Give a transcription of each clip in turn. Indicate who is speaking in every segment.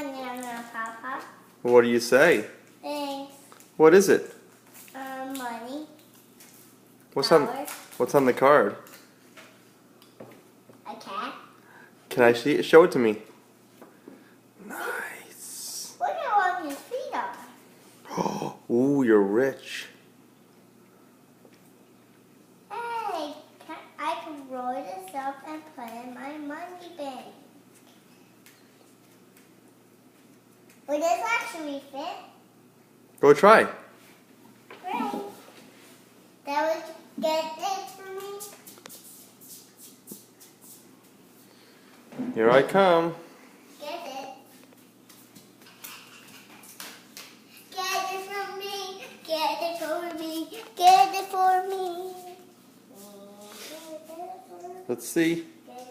Speaker 1: Banana, Papa.
Speaker 2: What do you say?
Speaker 1: Thanks.
Speaker 2: What is it?
Speaker 1: Money.
Speaker 2: What's on the card?
Speaker 1: A cat.
Speaker 2: Can I see it? Show it to me. Nice.
Speaker 1: Look at what his feet are.
Speaker 2: Ooh, you're rich.
Speaker 1: Hey, I can roll this up and put in my money bank. Will this actually fit?
Speaker 2: Go try.
Speaker 1: Great. That would get it for me.
Speaker 2: Here I come.
Speaker 1: Get it. Get it from me. Get it for me. Get it for me.
Speaker 2: Let's see.
Speaker 1: Get it.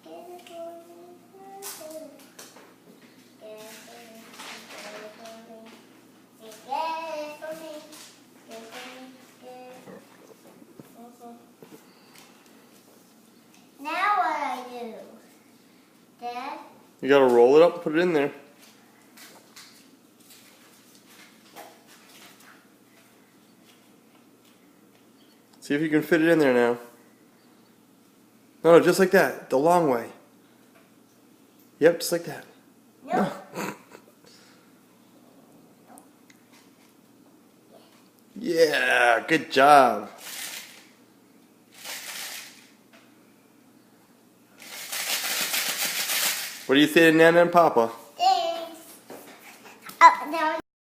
Speaker 1: Get it for me. Get it for me. Get it for me. Get it for me. Now what I do? Dad?
Speaker 2: You gotta roll it up and put it in there. See if you can fit it in there now. No, just like that. The long way. Yep, just like that.
Speaker 1: No.
Speaker 2: Yeah, good job. What do you say to Nana and Papa?
Speaker 1: Thanks. Now